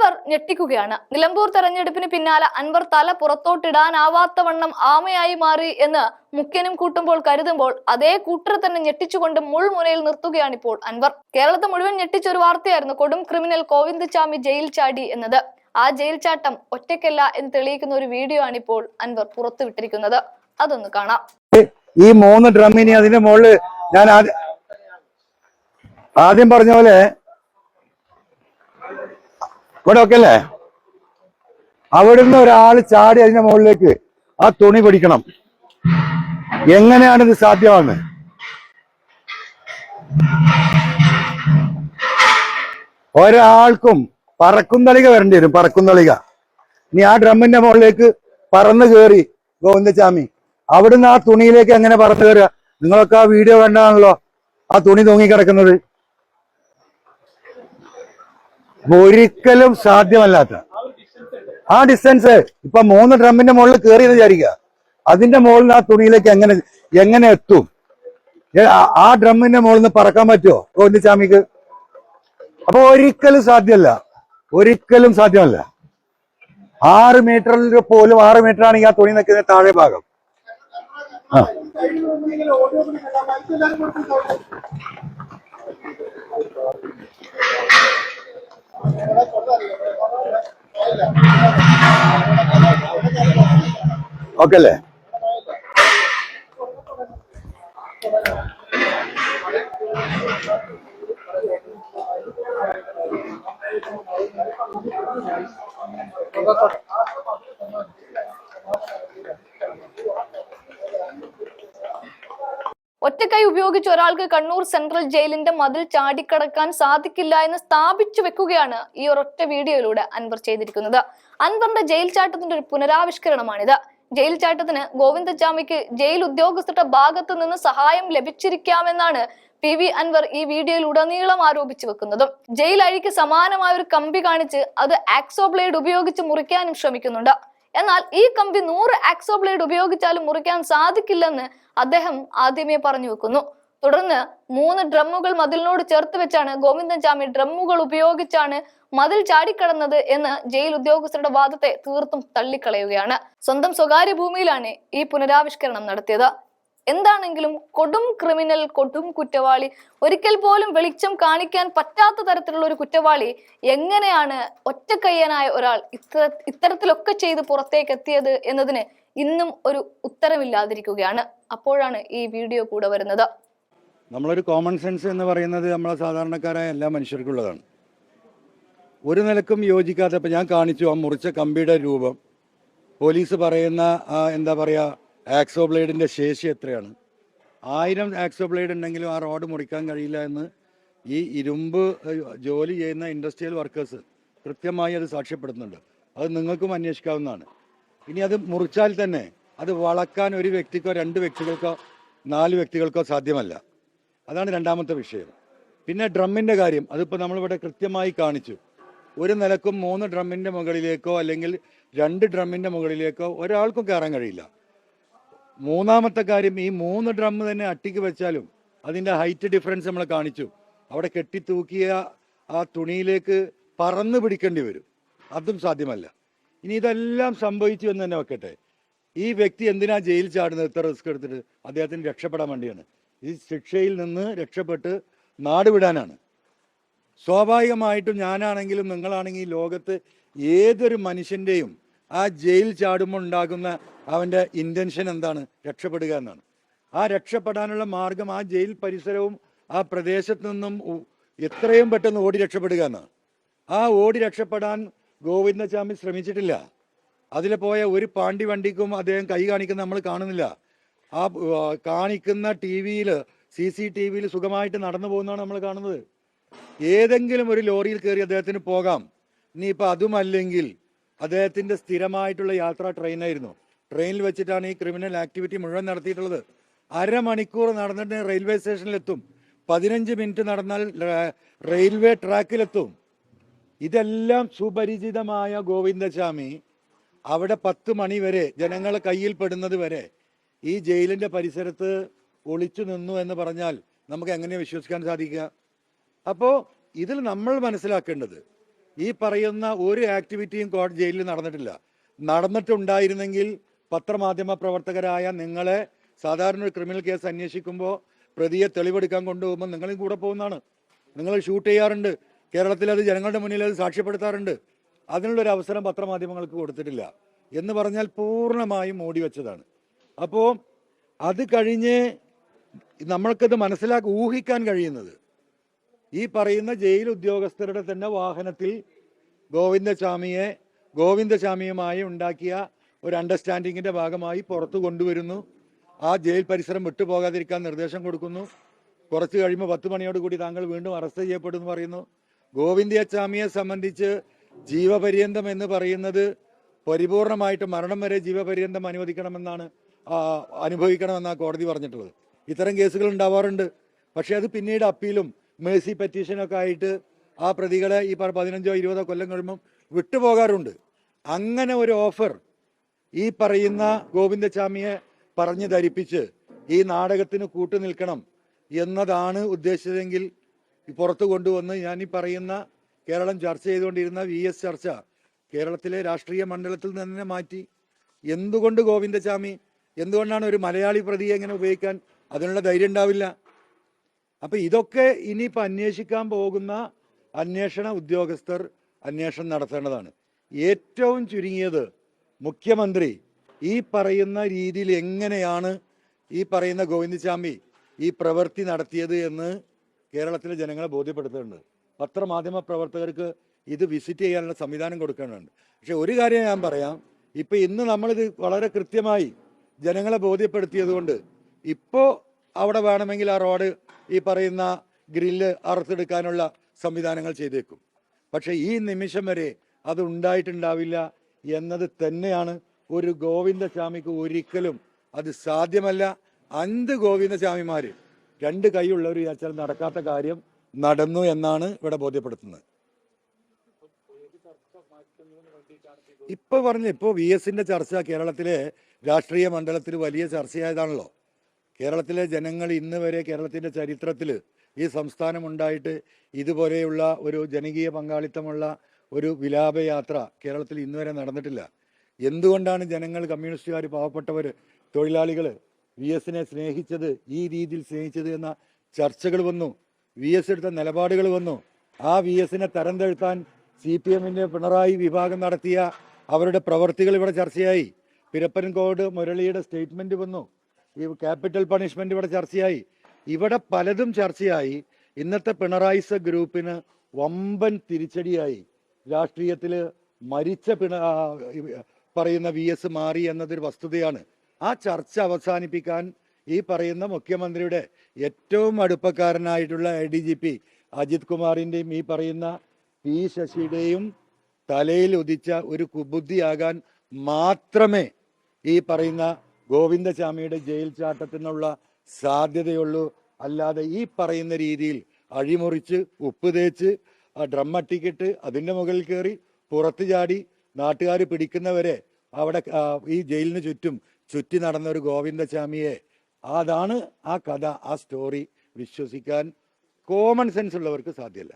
അൻവർ ഞെട്ടിക്കുകയാണ്. നിലമ്പൂർ തെരഞ്ഞെടുപ്പിന് പിന്നാലെ അൻവർ തല പുറത്തോട്ടിടാനാവാത്ത വണ്ണം ആമയായി മാറി എന്ന് മുഖ്യനും കൂട്ടുമ്പോൾ കരുതുമ്പോൾ അതേ കൂട്ടരെ തന്നെ ഞെട്ടിച്ചുകൊണ്ട് മുൾമുനയിൽ നിർത്തുകയാണ് ഇപ്പോൾ അൻവർ. കേരളത്തെ മുഴുവൻ ഞെട്ടിച്ച ഒരു വാർത്തയായിരുന്നു കൊടും ക്രിമിനൽ ഗോവിന്ദചാമി ജയിൽ ചാടി എന്നത്. ആ ജയിൽ ചാട്ടം ഒറ്റയ്ക്കല്ല എന്ന് തെളിയിക്കുന്ന ഒരു വീഡിയോ ആണ് ഇപ്പോൾ അൻവർ പുറത്തുവിട്ടിരിക്കുന്നത്. അതൊന്ന് കാണാം. ഈ 3 ഡ്രമ്മിനി അതിന്റെ മുകളിൽ ഞാൻ ആദ്യം പറഞ്ഞ പോലെ ഇവിടെ ഒക്കെ അല്ലേ, അവിടുന്ന് ഒരാൾ ചാടി അതിന്റെ മുകളിലേക്ക് ആ തുണി പിടിക്കണം. എങ്ങനെയാണ് ഇത് സാധ്യമാകുന്നത്? ഒരാൾക്കും പറക്കുന്തളിക വരേണ്ടി വരും, പറക്കുന്തളിക. ഇനി ആ ഡ്രമ്മിന്റെ മുകളിലേക്ക് പറന്ന് കയറി ഗോവിന്ദചാമി അവിടുന്ന് ആ തുണിയിലേക്ക് എങ്ങനെ പറന്ന് കയറുക? നിങ്ങളൊക്കെ ആ വീഡിയോ കണ്ടാണല്ലോ ആ തുണി തൂങ്ങിക്കിടക്കുന്നത്. ഒരിക്കലും സാധ്യമല്ലാത്ത ആ ഡിസ്റ്റൻസ്. ഇപ്പൊ 3 ഡ്രമ്മിന്റെ മുകളിൽ കയറിയെന്ന് വിചാരിക്കുക, അതിന്റെ മുകളിൽ ആ തുണിയിലേക്ക് എങ്ങനെ എത്തും? ആ ഡ്രമ്മിന്റെ മുകളിൽ നിന്ന് പറക്കാൻ പറ്റുമോ ഗോവിന്ദചാമിക്ക്? അപ്പൊ ഒരിക്കലും സാധ്യമല്ല, ഒരിക്കലും സാധ്യമല്ല. 6 മീറ്ററിൽ പോലും 6 മീറ്റർ ആണെങ്കിൽ ആ തുണി നിൽക്കുന്ന താഴെ ഭാഗം. ഓക്കെ അല്ലേ? ഒറ്റക്കൈ ഉപയോഗിച്ച് ഒരാൾക്ക് കണ്ണൂർ സെൻട്രൽ ജയിലിന്റെ മതിൽ ചാടിക്കടക്കാൻ സാധിക്കില്ല എന്ന് സ്ഥാപിച്ചു വെക്കുകയാണ് ഈ ഒരൊറ്റ വീഡിയോയിലൂടെ അൻവർ ചെയ്തിരിക്കുന്നത്. അൻവറിന്റെ ജയിൽ ചാട്ടത്തിന്റെ ഒരു പുനരാവിഷ്കരണമാണിത്. ജയിൽ ചാട്ടത്തിന് ഗോവിന്ദചാമിക്ക് ജയിൽ ഉദ്യോഗസ്ഥരുടെ ഭാഗത്തു നിന്ന് സഹായം ലഭിച്ചിരിക്കാമെന്നാണ് PV അൻവർ ഈ വീഡിയോയിൽ ഉടനീളം ആരോപിച്ചു വെക്കുന്നതും. ജയിൽ അഴിക്ക് സമാനമായ ഒരു കമ്പി കാണിച്ച് അത് ആക്സോ ബ്ലേഡ് ഉപയോഗിച്ച് മുറിക്കാനും ശ്രമിക്കുന്നുണ്ട്. എന്നാൽ ഈ കമ്പി 100 ആക്സോ ബ്ലേഡ് ഉപയോഗിച്ചാലും മുറിക്കാൻ സാധിക്കില്ലെന്ന് അദ്ദേഹം ആദ്യമേ പറഞ്ഞു വെക്കുന്നു. തുടർന്ന് 3 ഡ്രമ്മുകൾ മതിലിനോട് ചേർത്ത് വെച്ചാണ് ഗോവിന്ദചാമി ഡ്രമ്മുകൾ ഉപയോഗിച്ചാണ് മതിൽ ചാടിക്കടന്നത് എന്ന് ജയിൽ ഉദ്യോഗസ്ഥരുടെ വാദത്തെ തീർത്തും തള്ളിക്കളയുകയാണ്. സ്വന്തം സ്വകാര്യ ഭൂമിയിലാണ് ഈ പുനരാവിഷ്കരണം നടത്തിയത്. എന്താണെങ്കിലും കൊടും ക്രിമിനൽ, കൊടും കുറ്റവാളി, ഒരിക്കൽ പോലും വെളിച്ചം കാണിക്കാൻ പറ്റാത്ത തരത്തിലുള്ള ഒരു കുറ്റവാളി എങ്ങനെയാണ് ഒറ്റക്കയ്യനായ ഒരാൾ ഇത്തരത്തിലൊക്കെ ചെയ്ത് പുറത്തേക്ക് എത്തിയത് എന്നതിന് ഇന്നും ഒരു ഉത്തരമില്ലാതിരിക്കുകയാണ്. അപ്പോഴാണ് ഈ വീഡിയോ കൂടെ വരുന്നത്. നമ്മളൊരു കോമൺ സെൻസ് എന്ന് പറയുന്നത് നമ്മളെ സാധാരണക്കാരായ എല്ലാ മനുഷ്യർക്കുള്ളതാണ്. ഒരു നിലക്കും യോജിക്കാത്ത, ഇപ്പം ഞാൻ കാണിച്ചു ആ മുറിച്ച കമ്പിയുടെ രൂപം. പോലീസ് പറയുന്ന എന്താ പറയുക, ആക്സോ ബ്ലേഡിൻ്റെ ശേഷി എത്രയാണ്? 1000 ആക്സോ ബ്ലേഡ് ഉണ്ടെങ്കിലും ആ റോഡ് മുറിക്കാൻ കഴിയില്ല എന്ന് ഈ ഇരുമ്പ് ജോലി ചെയ്യുന്ന ഇൻഡസ്ട്രിയൽ വർക്കേഴ്സ് കൃത്യമായി അത് സാക്ഷ്യപ്പെടുത്തുന്നുണ്ട്. അത് നിങ്ങൾക്കും അന്വേഷിക്കാവുന്നതാണ്. ഇനി അത് മുറിച്ചാൽ തന്നെ അത് വളക്കാൻ ഒരു വ്യക്തിക്കോ 2 വ്യക്തികൾക്കോ 4 വ്യക്തികൾക്കോ സാധ്യമല്ല. അതാണ് രണ്ടാമത്തെ വിഷയം. പിന്നെ ഡ്രമ്മിൻ്റെ കാര്യം, അതിപ്പോൾ നമ്മളിവിടെ കൃത്യമായി കാണിച്ചു. ഒരു നിലക്കും 3 ഡ്രമ്മിൻ്റെ മുകളിലേക്കോ അല്ലെങ്കിൽ 2 ഡ്രമ്മിൻ്റെ മുകളിലേക്കോ ഒരാൾക്കും കയറാൻ കഴിയില്ല. മൂന്നാമത്തെ കാര്യം, ഈ 3 ഡ്രം തന്നെ അട്ടിക്ക് വെച്ചാലും അതിൻ്റെ ഹൈറ്റ് ഡിഫറൻസ് നമ്മൾ കാണിച്ചു. അവിടെ കെട്ടിത്തൂക്കിയ ആ തുണിയിലേക്ക് പറന്ന് പിടിക്കേണ്ടി വരും. അതും സാധ്യമല്ല. ഇനി ഇതെല്ലാം സംഭവിച്ചു എന്ന് തന്നെ വെക്കട്ടെ, ഈ വ്യക്തി എന്തിനാ ജയിൽ ചാടുന്നത്? ഇത്ര റിസ്ക് എടുത്തിട്ട് അദ്ദേഹത്തിന് രക്ഷപ്പെടാൻ വേണ്ടിയാണ്. ഈ ശിക്ഷയിൽ നിന്ന് രക്ഷപ്പെട്ട് നാട് വിടാനാണ്. സ്വാഭാവികമായിട്ടും ഞാനാണെങ്കിലും നിങ്ങളാണെങ്കിലും ലോകത്ത് ഏതൊരു മനുഷ്യൻ്റെയും ആ ജയിൽ ചാടുമ്പോൾ ഉണ്ടാകുന്ന അവൻ്റെ ഇൻറ്റൻഷൻ എന്താണ്? രക്ഷപ്പെടുക എന്നാണ്. ആ രക്ഷപ്പെടാനുള്ള മാർഗം ആ ജയിൽ പരിസരവും ആ പ്രദേശത്തു നിന്നും എത്രയും പെട്ടെന്ന് ഓടി രക്ഷപ്പെടുക എന്നാണ്. ആ ഓടി രക്ഷപ്പെടാൻ ഗോവിന്ദചാമി ശ്രമിച്ചിട്ടില്ല. അതിൽ പോയ ഒരു പാണ്ടി വണ്ടിക്കും അദ്ദേഹം കൈ കാണിക്കുന്ന നമ്മൾ കാണുന്നില്ല. ആ കാണിക്കുന്ന TV-യിൽ CCTV-യിൽ സുഖമായിട്ട് നടന്നു പോകുന്നതാണ് നമ്മൾ കാണുന്നത്. ഏതെങ്കിലും ഒരു ലോറിയിൽ കയറി അദ്ദേഹത്തിന് പോകാം. ഇനിയിപ്പോൾ അതുമല്ലെങ്കിൽ അദ്ദേഹത്തിൻ്റെ സ്ഥിരമായിട്ടുള്ള യാത്ര ട്രെയിനായിരുന്നു. ട്രെയിനിൽ വെച്ചിട്ടാണ് ഈ ക്രിമിനൽ ആക്ടിവിറ്റി മുഴുവൻ നടത്തിയിട്ടുള്ളത്. അരമണിക്കൂർ നടന്നിട്ട് റെയിൽവേ സ്റ്റേഷനിലെത്തും. 15 മിനിറ്റ് നടന്നാൽ റെയിൽവേ ട്രാക്കിലെത്തും. ഇതെല്ലാം സുപരിചിതമായ ഗോവിന്ദചാമി അവിടെ 10 മണി വരെ ജനങ്ങളെ കയ്യിൽ പെടുന്നത് വരെ ഈ ജയിലിൻ്റെ പരിസരത്ത് ഒളിച്ചു നിന്നു എന്ന് പറഞ്ഞാൽ നമുക്ക് എങ്ങനെ വിശ്വസിക്കാൻ സാധിക്കുക? അപ്പോൾ ഇതിൽ നമ്മൾ മനസ്സിലാക്കേണ്ടത്, ഈ പറയുന്ന ഒരു ആക്ടിവിറ്റിയും ജയിലിൽ നടന്നിട്ടില്ല. നടന്നിട്ടുണ്ടായിരുന്നെങ്കിൽ പത്രമാധ്യമ പ്രവർത്തകരായ നിങ്ങളെ സാധാരണ ഒരു ക്രിമിനൽ കേസ് അന്വേഷിക്കുമ്പോൾ പ്രതിയെ തെളിവെടുക്കാൻ കൊണ്ടുപോകുമ്പോൾ നിങ്ങളും കൂടെ പോകുന്നതാണ്. നിങ്ങൾ ഷൂട്ട് ചെയ്യാറുണ്ട്, കേരളത്തിൽ അത് ജനങ്ങളുടെ മുന്നിൽ അത് സാക്ഷ്യപ്പെടുത്താറുണ്ട്. അതിനുള്ളൊരു അവസരം പത്രമാധ്യമങ്ങൾക്ക് കൊടുത്തിട്ടില്ല എന്ന് പറഞ്ഞാൽ പൂർണ്ണമായും മൂടി വെച്ചതാണ്. അപ്പോൾ അത് കഴിഞ്ഞ് നമ്മൾക്കത് ഊഹിക്കാൻ കഴിയുന്നത് ഈ പറയുന്ന ജയിൽ ഉദ്യോഗസ്ഥരുടെ തന്നെ വാഹനത്തിൽ ഗോവിന്ദചാമിയുമായി ഉണ്ടാക്കിയ ഒരു അണ്ടർസ്റ്റാൻഡിങ്ങിൻ്റെ ഭാഗമായി പുറത്തു കൊണ്ടുവരുന്നു. ആ ജയിൽ പരിസരം വിട്ടുപോകാതിരിക്കാൻ നിർദ്ദേശം കൊടുക്കുന്നു. കുറച്ച് കഴിയുമ്പോൾ 10 മണിയോടുകൂടി താങ്കൾ വീണ്ടും അറസ്റ്റ് ചെയ്യപ്പെടുമെന്ന് പറയുന്നു. ഗോവിന്ദചാമിയെ സംബന്ധിച്ച് ജീവപര്യന്തം എന്ന് പറയുന്നത് പരിപൂർണമായിട്ട് മരണം വരെ ജീവപര്യന്തം അനുഭവിക്കണമെന്നാണ് കോടതി പറഞ്ഞിട്ടുള്ളത്. ഇത്തരം കേസുകൾ ഉണ്ടാവാറുണ്ട്. പക്ഷേ അത് പിന്നീട് അപ്പീലും മേഴ്സി പെറ്റീഷനൊക്കെ ആയിട്ട് ആ പ്രതികളെ ഈ 15 or 20 കൊല്ലം കഴിയുമ്പം വിട്ടുപോകാറുണ്ട്. അങ്ങനെ ഒരു ഓഫർ ഈ പറയുന്ന ഗോവിന്ദചാമിയെ പറഞ്ഞു ധരിപ്പിച്ച് ഈ നാടകത്തിന് കൂട്ടുനിൽക്കണം എന്നതാണ് ഉദ്ദേശിച്ചതെങ്കിൽ പുറത്തു കൊണ്ടുവന്ന് ഞാൻ ഈ പറയുന്ന കേരളം ചർച്ച ചെയ്തുകൊണ്ടിരുന്ന VS ചർച്ച കേരളത്തിലെ രാഷ്ട്രീയ മണ്ഡലത്തിൽ നിന്ന് തന്നെ മാറ്റി. എന്തുകൊണ്ടാണ് ഒരു മലയാളി പ്രതിയെ എങ്ങനെ ഉപയോഗിക്കാൻ അതിനുള്ള ധൈര്യം ഉണ്ടാവില്ല? അപ്പം ഇതൊക്കെ ഇനിയിപ്പോൾ അന്വേഷിക്കാൻ പോകുന്ന അന്വേഷണ ഉദ്യോഗസ്ഥർ അന്വേഷണം നടത്തേണ്ടതാണ്. ഏറ്റവും ചുരുങ്ങിയത് മുഖ്യമന്ത്രി ഈ പറയുന്ന രീതിയിൽ എങ്ങനെയാണ് ഈ പറയുന്ന ഗോവിന്ദചാമി ഈ പ്രവൃത്തി നടത്തിയത് എന്ന് കേരളത്തിലെ ജനങ്ങളെ ബോധ്യപ്പെടുത്തേണ്ടത്. പത്രമാധ്യമ പ്രവർത്തകർക്ക് ഇത് വിസിറ്റ് ചെയ്യാനുള്ള സംവിധാനം കൊടുക്കേണ്ടതുണ്ട്. പക്ഷെ ഒരു കാര്യം ഞാൻ പറയാം, ഇപ്പം ഇന്ന് നമ്മളിത് വളരെ കൃത്യമായി ജനങ്ങളെ ബോധ്യപ്പെടുത്തിയതുകൊണ്ട് ഇപ്പോൾ അവിടെ വേണമെങ്കിൽ ആ റോഡ് ഈ പറയുന്ന ഗ്രില്ല് അറുത്തെടുക്കാനുള്ള സംവിധാനങ്ങൾ ചെയ്തേക്കും. പക്ഷെ ഈ നിമിഷം വരെ അത് ഉണ്ടായിട്ടുണ്ടാവില്ല എന്നത് തന്നെയാണ്. ഒരു ഗോവിന്ദചാമിക്ക് ഒരിക്കലും അത് സാധ്യമല്ല. 5 ഗോവിന്ദചാമിമാർ 2 കൈയുള്ളവർ വിചാരിച്ചാൽ നടക്കാത്ത കാര്യം നടന്നു എന്നാണ് ഇവിടെ ബോധ്യപ്പെടുത്തുന്നത്. ഇപ്പോൾ VS-ന്റെ ചർച്ച കേരളത്തിലെ രാഷ്ട്രീയ മണ്ഡലത്തിൽ വലിയ ചർച്ചയായതാണല്ലോ. കേരളത്തിലെ ജനങ്ങൾ ഇന്ന് വരെ കേരളത്തിൻ്റെ ചരിത്രത്തിൽ ഈ സംസ്ഥാനം ഉണ്ടായിട്ട് ഇതുപോലെയുള്ള ഒരു ജനകീയ പങ്കാളിത്തമുള്ള ഒരു വിലാപയാത്ര കേരളത്തിൽ ഇന്ന് വരെ നടന്നിട്ടില്ല. എന്തുകൊണ്ടാണ് ജനങ്ങൾ, കമ്മ്യൂണിസ്റ്റുകാർ, പാവപ്പെട്ടവർ, തൊഴിലാളികൾ VS-നെ സ്നേഹിച്ചത്, ഈ രീതിയിൽ സ്നേഹിച്ചത് എന്ന ചർച്ചകൾ വന്നു. VS എടുത്ത നിലപാടുകൾ വന്നു. ആ VS-നെ തരം താഴ്ത്താൻ CPM-ന്റെ പിണറായി വിഭാഗം നടത്തിയ അവരുടെ പ്രവർത്തികൾ ഇവിടെ ചർച്ചയായി. പിരപ്പൻകോട് മുരളിയുടെ സ്റ്റേറ്റ്മെൻറ്റ് വന്നു. ഈ ക്യാപിറ്റൽ പണിഷ്മെൻ്റ് ഇവിടെ ചർച്ചയായി. ഇവിടെ പലതും ചർച്ചയായി. ഇന്നത്തെ പിണറായിസ ഗ്രൂപ്പിന് വമ്പൻ തിരിച്ചടിയായി. രാഷ്ട്രീയത്തിൽ മരിച്ച പറയുന്ന VS മാറി എന്നതൊരു വസ്തുതയാണ്. ആ ചർച്ച അവസാനിപ്പിക്കാൻ ഈ പറയുന്ന മുഖ്യമന്ത്രിയുടെ ഏറ്റവും അടുപ്പക്കാരനായിട്ടുള്ള ADGP അജിത് കുമാറിൻ്റെയും ഈ പറയുന്ന P ശശിയുടെയും തലയിൽ ഉദിച്ച ഒരു കുബുദ്ധിയാകാൻ മാത്രമേ ഈ പറയുന്ന ഗോവിന്ദചാമിയുടെ ജയിൽ ചാട്ടത്തിനുള്ള സാധ്യതയുള്ളൂ. അല്ലാതെ ഈ പറയുന്ന രീതിയിൽ അഴിമുറിച്ച് ഉപ്പ് തേച്ച് ഡ്രമ്മട്ടിക്കിട്ട് അതിൻ്റെ മുകളിൽ കയറി പുറത്ത് ചാടി നാട്ടുകാർ പിടിക്കുന്നവരെ അവിടെ ഈ ജയിലിന് ചുറ്റി നടന്ന ഒരു ഗോവിന്ദചാമിയെ, അതാണ് ആ കഥ, ആ സ്റ്റോറി വിശ്വസിക്കാൻ കോമൺ സെൻസ് ഉള്ളവർക്ക് സാധ്യമല്ല.